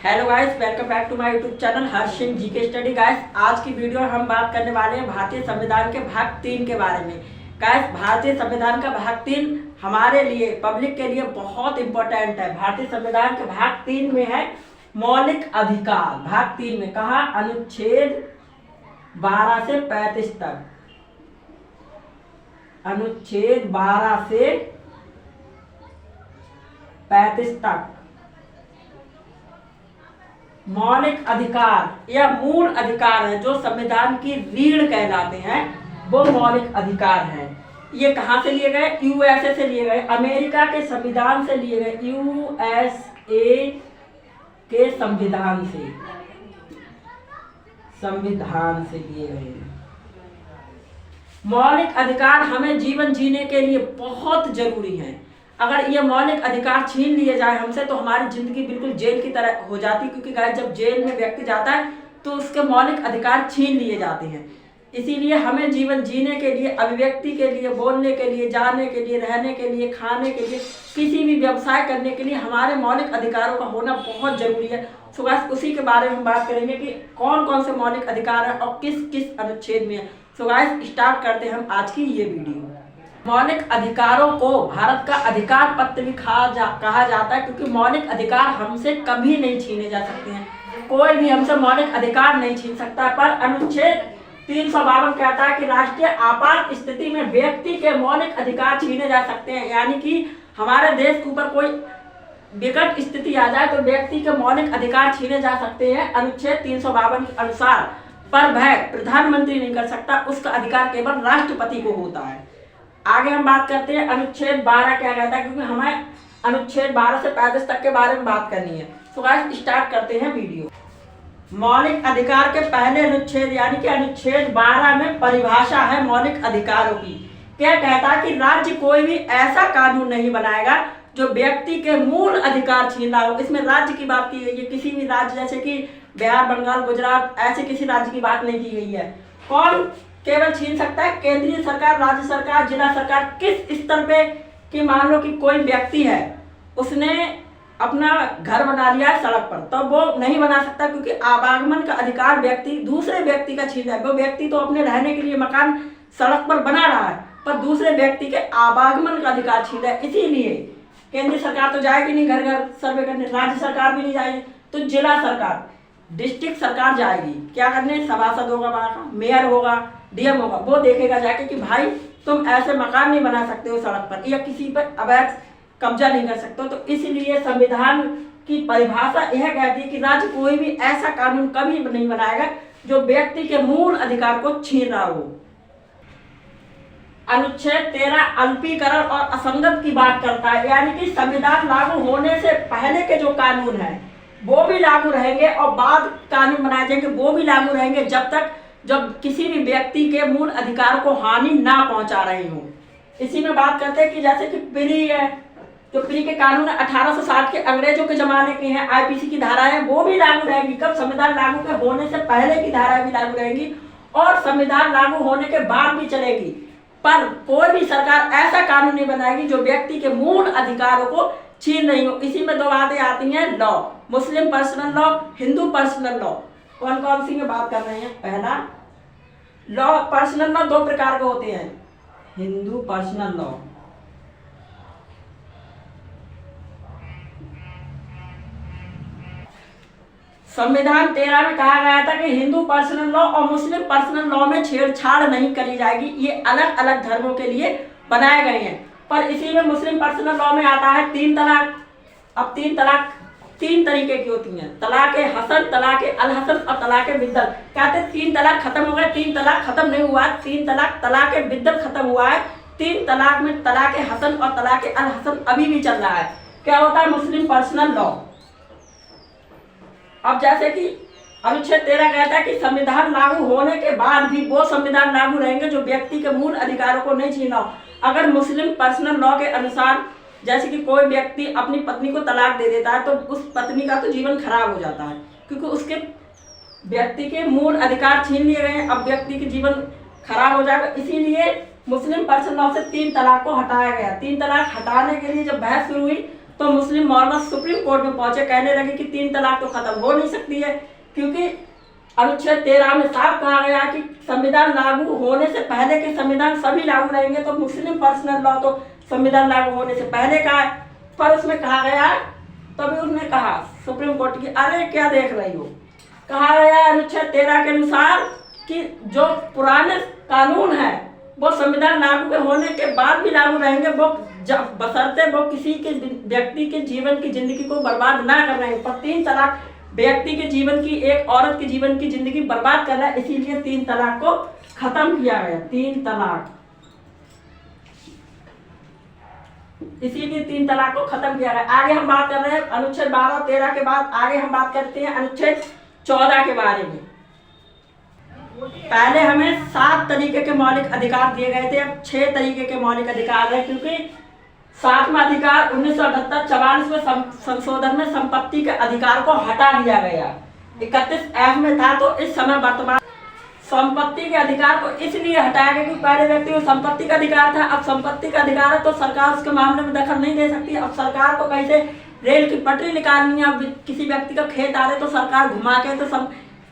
Hello guys, welcome back to my YouTube channel Harsh Singh GK study. Guys, आज की video में हम बात करने वाले हैं भारतीय संविधान के भाग 3 के बारे में। गाइस, भारतीय संविधान का भाग 3 हमारे लिए, पब्लिक के लिए बहुत इंपॉर्टेंट है। भारतीय संविधान के भाग 3 में है मौलिक अधिकार। भाग 3 में कहा अनुच्छेद 12 से 35 तक, अनुच्छेद 12 से 35 तक मौलिक अधिकार या मूल अधिकार है, जो संविधान की रीढ़ कहलाते हैं, वो मौलिक अधिकार हैं। ये कहाँ से लिए गए? यूएसए से लिए गए, अमेरिका के संविधान से लिए गए, यूएसए के संविधान से लिए गए। मौलिक अधिकार हमें जीवन जीने के लिए बहुत जरूरी है। अगर ये मौलिक अधिकार छीन लिए जाए हमसे तो हमारी जिंदगी बिल्कुल जेल की तरह हो जाती है, क्योंकि गाइस जब जेल में व्यक्ति जाता है तो उसके मौलिक अधिकार छीन लिए जाते हैं। इसीलिए हमें जीवन जीने के लिए, अभिव्यक्ति के लिए, बोलने के लिए, जाने के लिए, रहने के लिए, खाने के लिए, किसी भी व्यवसाय करने के लिए हमारे मौलिक अधिकारों का होना बहुत जरूरी है। सो गाइस, उसी के बारे में हम बात करेंगे कि कौन कौन से मौलिक अधिकार है और किस किस अनुच्छेद में है। सो गाइस, स्टार्ट करते हैं हम आज की ये वीडियो। मौलिक अधिकारों को भारत का अधिकार पत्र भी कहा जाता है, क्योंकि मौलिक अधिकार हमसे कभी नहीं छीने जा सकते हैं। कोई भी हमसे मौलिक अधिकार नहीं छीन सकता। पर अनुच्छेद 352 कहता है कि राष्ट्रीय आपात स्थिति में व्यक्ति के मौलिक अधिकार छीने जा सकते हैं। यानी कि हमारे देश के ऊपर कोई विकट स्थिति आ जाए तो व्यक्ति के मौलिक अधिकार छीने जा सकते हैं अनुच्छेद 352 के अनुसार। पर वह प्रधानमंत्री नहीं कर सकता, उसका अधिकार केवल राष्ट्रपति को होता है। आगे हम बात करते हैं अनुच्छेद 12 क्या कहता है, क्योंकि हमें अनुच्छेद 12 से 35 तक के बारे में बात करनी है। तो गाइस, स्टार्ट करते हैं वीडियो। मौलिक अधिकार के पहले अनुच्छेद यानी कि अनुच्छेद 12 में परिभाषा है मौलिक अधिकारों की। क्या कहता है कि राज्य कोई भी ऐसा कानून नहीं बनाएगा जो व्यक्ति के मूल अधिकार छीन रहा हो। इसमें राज्य की बात की गई है, किसी भी राज्य जैसे कि बिहार, बंगाल, गुजरात, ऐसे किसी राज्य की बात नहीं की गई है। कौन केवल छीन सकता है? केंद्रीय सरकार, राज्य सरकार, जिला सरकार। किस स्तर पे कि मान लो कि कोई व्यक्ति है, उसने अपना घर बना लिया है सड़क पर, तो वो नहीं बना सकता, क्योंकि आवागमन का अधिकार व्यक्ति दूसरे व्यक्ति का छीन है। वो व्यक्ति तो अपने रहने के लिए मकान सड़क पर बना रहा है, पर दूसरे व्यक्ति के आवागमन का अधिकार छीन है। इसीलिए केंद्रीय सरकार तो जाएगी नहीं घर घर सर्वे करने, राज्य सरकार भी नहीं जाएगी, तो जिला सरकार, डिस्ट्रिक्ट सरकार जाएगी। क्या करने? सभासद होगा वहाँ का, मेयर होगा, डीएम होगा, वो देखेगा जाके कि भाई तुम ऐसे मकान नहीं बना सकते हो सड़क पर, या किसी पर अवैध कब्जा नहीं कर सकते हो। तो इसलिए संविधान की परिभाषा यह कहती है कि राज्य कोई भी ऐसा कानून कभी नहीं बनाएगा जो व्यक्ति के मूल अधिकार को छीन रहा हो। अनुच्छेद 13 अल्पीकरण और असंगत की बात करता है, यानी कि संविधान लागू होने से पहले के जो कानून है वो भी लागू रहेंगे और बाद कानून बनाए जाएंगे वो भी लागू रहेंगे, जब किसी भी व्यक्ति के मूल अधिकार को हानि ना पहुंचा रही हो। इसी में बात करते हैं कि जैसे कि प्री है, जो प्री के कानून 1860 के अंग्रेजों के जमाने के हैं, आईपीसी की धाराएं वो भी लागू रहेंगी। कब? संविधान लागू के होने से पहले की धाराएं भी लागू रहेंगी और संविधान लागू होने के बाद भी चलेगी। पर कोई भी सरकार ऐसा कानून नहीं बनाएगी जो व्यक्ति के मूल अधिकारों को छीन रही हो। इसी में दो बातें आती हैं, law, Muslim personal law, Hindu personal law. कौन कौन सी में बात कर रहे हैं? पहला लॉ, पर्सनल लॉ दो प्रकार के होते हैं, हिंदू पर्सनल लॉ, संविधान 13 में कहा गया था कि हिंदू पर्सनल लॉ और मुस्लिम पर्सनल लॉ में छेड़छाड़ नहीं करी जाएगी। ये अलग अलग धर्मों के लिए बनाए गए हैं। पर इसी में मुस्लिम पर्सनल लॉ में आता है 3 तलाक। अब 3 तलाक 3 तरीके की होती हैं, तलाक हसन, तलाक अल हसन और तलाक बिद्दल। कहते हैं 3 तलाक खत्म हो गए, 3 तलाक खत्म नहीं हुआ है, 3 तलाक तलाक बिद्दल खत्म हुआ है। 3 तलाक में तलाक हसन और तलाक अल हसन अभी भी चल रहा है। क्या होता है? मुस्लिम पर्सनल लॉ। अब जैसे कि अनुच्छेद 13 कहता है कि संविधान लागू होने के बाद भी वो संविधान लागू रहेंगे जो व्यक्ति के मूल अधिकारों को नहीं छीना हो। अगर मुस्लिम पर्सनल लॉ के अनुसार जैसे कि कोई व्यक्ति अपनी पत्नी को तलाक दे देता है तो उस पत्नी का तो जीवन खराब हो जाता है, क्योंकि उसके व्यक्ति के मूल अधिकार छीन लिए गए हैं। अब व्यक्ति के जीवन खराब हो जाएगा। इसीलिए मुस्लिम पर्सनल लॉ से 3 तलाक को हटाया गया। 3 तलाक हटाने के लिए जब बहस शुरू हुई तो मुस्लिम मौलवी सुप्रीम कोर्ट में पहुंचे, कहने लगे कि 3 तलाक तो खत्म हो नहीं सकती है, क्योंकि अनुच्छेद 13 में साफ कहा गया कि संविधान लागू होने से पहले के संविधान सभी लागू रहेंगे। तो मुस्लिम पर्सनल लॉ तो संविधान लागू होने से पहले का है, पर उसमें कहा गया, तभी उसने कहा सुप्रीम कोर्ट की, अरे क्या देख रही हो, कहा गया अनुच्छेद 13 के अनुसार कि जो पुराने कानून है वो संविधान लागू होने के बाद भी लागू रहेंगे, वो बशर्ते वो किसी के व्यक्ति के जीवन की जिंदगी को बर्बाद ना कर रहे हैं। पर 3 तलाक व्यक्ति के जीवन की, एक औरत के जीवन की जिंदगी बर्बाद कर रहा है, इसीलिए 3 तलाक को खत्म किया गया। 3 तलाक, इसीलिए 3 तलाक को खत्म किया गया। आगे हम बात कर रहे हैं अनुच्छेद 12 और 13 के बाद आगे हम बात करते हैं अनुच्छेद 14 के बारे में। पहले हमें 7 तरीके के मौलिक अधिकार दिए गए थे, अब 6 तरीके के मौलिक अधिकार है, क्योंकि 7वां अधिकार 1978-44 में संशोधन में संपत्ति के अधिकार को हटा दिया गया। 31F में था, तो इस समय वर्तमान संपत्ति के अधिकार को इसलिए हटाया गया कि पहले व्यक्ति को संपत्ति का अधिकार था, अब संपत्ति का अधिकार है तो सरकार उसके मामले में दखल नहीं दे सकती। अब सरकार को कहीं से रेल की पटरी निकालनी है, किसी व्यक्ति का खेत आ रहे तो सरकार घुमा के तो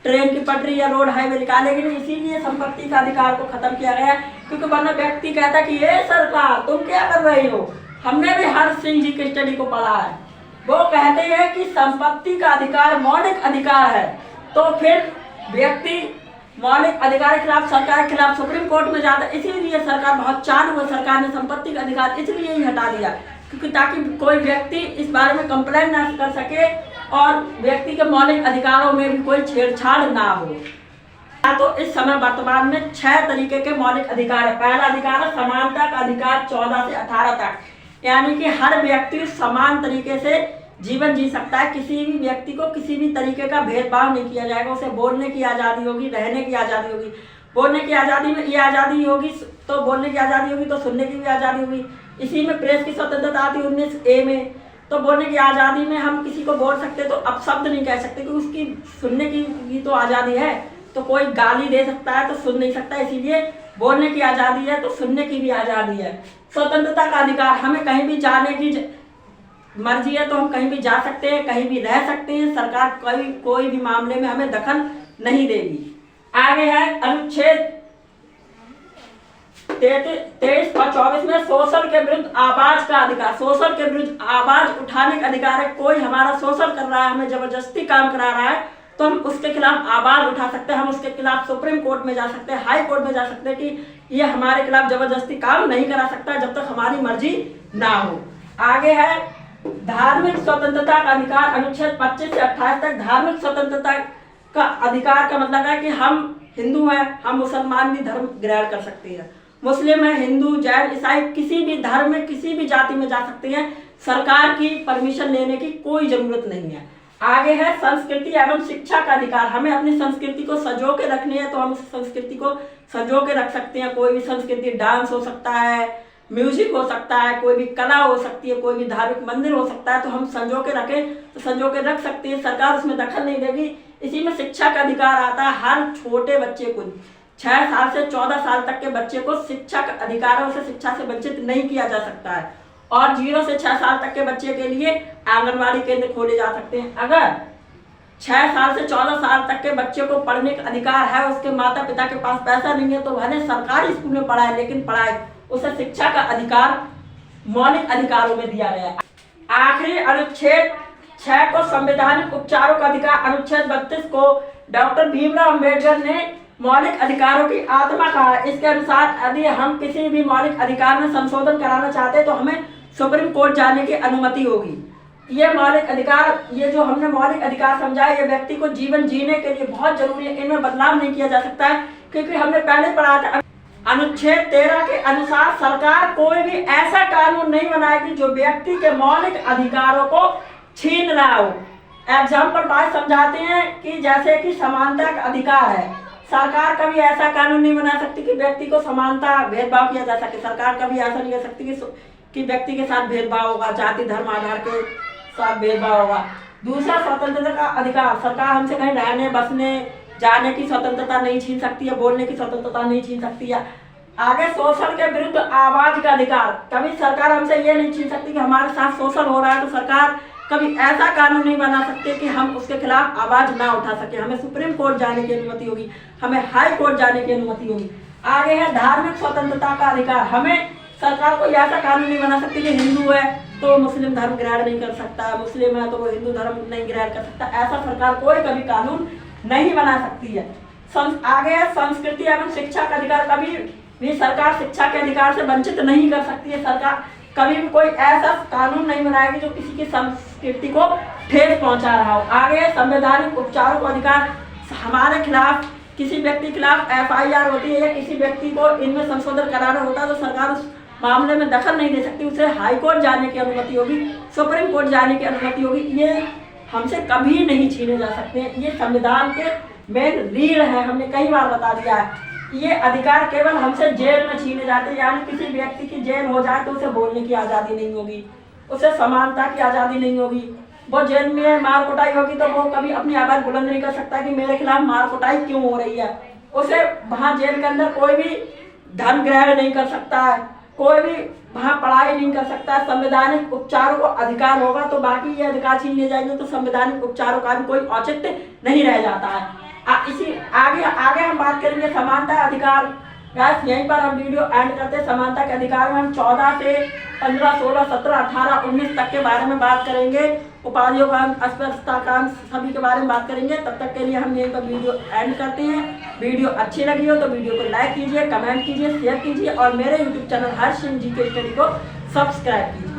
ट्रेन की पटरी या रोड हाईवे निकालेगी नहीं, इसीलिए संपत्ति का अधिकार को खत्म किया गया। क्योंकि वरना व्यक्ति कहता कि ये सरकार तुम क्या कर रही हो, हमने भी हर सिंह जी की स्टडी को पढ़ा है, वो कहते हैं कि संपत्ति का अधिकार मौलिक अधिकार है, तो फिर व्यक्ति मौलिक अधिकार के खिलाफ, सरकार के खिलाफ सुप्रीम कोर्ट में जाता है। इसीलिए सरकार बहुत चालू है, सरकार ने संपत्ति का अधिकार इसलिए ही हटा दिया, क्योंकि ताकि कोई व्यक्ति इस बारे में कंप्लेन ना कर सके और व्यक्ति के मौलिक अधिकारों में भी कोई छेड़छाड़ ना हो। तो इस समय वर्तमान में 6 तरीके के मौलिक अधिकार है। पहला अधिकार है समानता का अधिकार 14 से 18 तक, यानी कि हर व्यक्ति समान तरीके से जीवन जी सकता है, किसी भी व्यक्ति को किसी भी तरीके का भेदभाव नहीं किया जाएगा। उसे बोलने की आज़ादी होगी, रहने की आज़ादी होगी। बोलने की आज़ादी में ये आज़ादी होगी तो बोलने की आज़ादी होगी तो सुनने की भी आज़ादी होगी। इसी में प्रेस की स्वतंत्रता आती है 19A में। तो बोलने की आज़ादी में हम किसी को बोल सकते तो अपशब्द नहीं कह सकते, क्योंकि उसकी सुनने की तो आज़ादी है। तो कोई गाली दे सकता है तो सुन नहीं सकता, इसीलिए बोलने की आज़ादी है तो सुनने की भी आज़ादी है। स्वतंत्रता का अधिकार, हमें कहीं भी जाने की मर्जी है तो हम कहीं भी जा सकते हैं, कहीं भी रह सकते हैं, सरकार कोई भी मामले में हमें दखल नहीं देगी। आगे है अनुच्छेद 23 और 24 में शोषण के विरुद्ध आवाज का अधिकार। शोषण के विरुद्ध आवाज उठाने का अधिकार है। कोई हमारा शोषण कर रहा है, हमें जबरदस्ती काम करा रहा है, तो हम उसके खिलाफ आवाज उठा सकते हैं। हम उसके खिलाफ सुप्रीम कोर्ट में जा सकते हैं, हाई कोर्ट में जा सकते हैं कि ये हमारे खिलाफ जबरदस्ती काम नहीं करा सकता जब तक हमारी मर्जी ना हो। आगे है धार्मिक स्वतंत्रता का अधिकार। अनुच्छेद 25 से 28 तक धार्मिक स्वतंत्रता का अधिकार का मतलब है कि हम हिंदू हैं, हम मुसलमान भी धर्म ग्रहण कर सकते हैं, मुस्लिम है, हिंदू, जैन, ईसाई, किसी भी धर्म में किसी भी जाति में जा सकते हैं। सरकार की परमिशन लेने की कोई जरूरत नहीं है। आगे है संस्कृति एवं शिक्षा का अधिकार। हमें अपनी संस्कृति को संजो के रखनी है तो हम उस संस्कृति को संजो के रख सकते हैं। कोई भी संस्कृति, डांस हो सकता है, म्यूजिक हो सकता है, कोई भी कला हो सकती है, कोई भी धार्मिक मंदिर हो सकता है, तो हम संजो के रखें तो संजो के रख सकते हैं, सरकार उसमें दखल नहीं देगी। इसी में शिक्षा का अधिकार आता है। हर छोटे बच्चे को 6 साल से 14 साल तक के बच्चे को शिक्षा का अधिकार है, उसे शिक्षा से वंचित नहीं किया जा सकता है। और 0 से 6 साल तक के बच्चे के लिए आंगनबाड़ी केंद्र खोले जा सकते हैं। अगर 6 साल से 14 साल तक के बच्चे को पढ़ने का अधिकार है, उसके माता पिता के पास पैसा नहीं है तो भले सरकारी स्कूल में पढ़ाए, लेकिन पढ़ाए, उसे शिक्षा का अधिकार मौलिक अधिकारों में दिया गया है। आखिरी अनुच्छेद 6 को संवैधानिक उपचारों का अधिकार। अनुच्छेद 32 को डॉक्टर भीमराव अम्बेडकर ने मौलिक अधिकारों की आत्मा कहा। इसके अनुसार यदि हम किसी भी मौलिक अधिकार में संशोधन कराना चाहते हैं तो हमें सुप्रीम कोर्ट जाने की अनुमति होगी। ये मौलिक अधिकार, ये जो हमने मौलिक अधिकार समझा है, ये व्यक्ति को जीवन जीने के लिए बहुत जरूरी है। इनमें बदलाव नहीं किया जा सकता है, क्योंकि हमने पहले पढ़ा था अनुच्छेद 13 के अनुसार सरकार कोई भी ऐसा कानून नहीं बनाएगी जो व्यक्ति के मौलिक अधिकारों को छीन रहा हो। एग्जाम्पल बात समझाते हैं कि जैसे कि समानता का अधिकार है, सरकार कभी ऐसा कानून नहीं बना सकती कि व्यक्ति को समानता भेदभाव किया जा सके। सरकार कभी ऐसा नहीं कर सकती कि व्यक्ति के साथ भेदभाव होगा, जाति धर्म आधार के साथ भेदभाव होगा। दूसरा, स्वतंत्रता का अधिकार। सरकार हमसे कहीं रहने, बसने, जाने की स्वतंत्रता नहीं छीन सकती है, बोलने की स्वतंत्रता नहीं छीन सकती है। आगे शोषण के विरुद्ध आवाज का अधिकार। कभी सरकार हमसे ये नहीं छीन सकती कि हमारे साथ शोषण हो रहा है तो सरकार कभी ऐसा कानून नहीं बना सकते कि हम उसके खिलाफ आवाज ना उठा सके। हमें सुप्रीम कोर्ट जाने की अनुमति होगी, हमें हाई कोर्ट जाने की अनुमति होगी। आगे है धार्मिक स्वतंत्रता का अधिकार। हमें सरकार कोई ऐसा कानून नहीं बना सकती कि हिंदू है तो मुस्लिम धर्म ग्रहण नहीं कर सकता, मुस्लिम है तो वो हिंदू धर्म नहीं ग्रहण कर सकता। ऐसा सरकार कोई कभी कानून नहीं बना सकती है। आगे है संस्कृति एवं शिक्षा का अधिकार। कभी भी सरकार शिक्षा के अधिकार से वंचित नहीं कर सकती है। सरकार कभी भी कोई ऐसा कानून नहीं बनाएगी जो किसी की संस्कृति को ठेस पहुंचा रहा हो। आगे संवैधानिक उपचारों का अधिकार। हमारे खिलाफ किसी व्यक्ति के खिलाफ FIR होती है या किसी व्यक्ति को इनमें संशोधन कराना होता है तो सरकार उस मामले में दखल नहीं दे सकती। उसे हाई कोर्ट जाने की अनुमति होगी, सुप्रीम कोर्ट जाने की अनुमति होगी। ये हमसे कभी नहीं छीने जा सकते हैं। ये संविधान के मेन रीढ़ है, हमने कई बार बता दिया है। ये अधिकार केवल हमसे जेल में छीने जाते हैं, यानी किसी व्यक्ति की जेल हो जाए तो उसे बोलने की आज़ादी नहीं होगी, उसे समानता की आज़ादी नहीं होगी। वो जेल में मार कुटाई होगी तो वो कभी अपनी आवाज़ बुलंद नहीं कर सकता कि मेरे खिलाफ मार कुटाई क्यों हो रही है। उसे वहाँ जेल के अंदर कोई भी धर्म ग्रहण नहीं कर सकता है, कोई भी वहाँ पढ़ाई नहीं कर सकता है। संवैधानिक उपचारों को अधिकार होगा तो बाकी ये अधिकार छीन लिए जाएंगे तो संवैधानिक उपचारों का भी कोई औचित्य नहीं रह जाता है। इसी आगे हम बात करेंगे समानता अधिकार। गाइस यहीं पर हम वीडियो एंड करते हैं। समानता के अधिकार में हम 14 से 15, 16, 17, 18, 19 तक के बारे में बात करेंगे। उपाधियों का अस्पष्टता का सभी के बारे में बात करेंगे। तब तक के लिए हम यहीं पर वीडियो एंड करते हैं। वीडियो अच्छी लगी हो तो वीडियो को लाइक कीजिए, कमेंट कीजिए, शेयर कीजिए और मेरे यूट्यूब चैनल हर्ष सिंह जी के स्टडी को सब्सक्राइब कीजिए।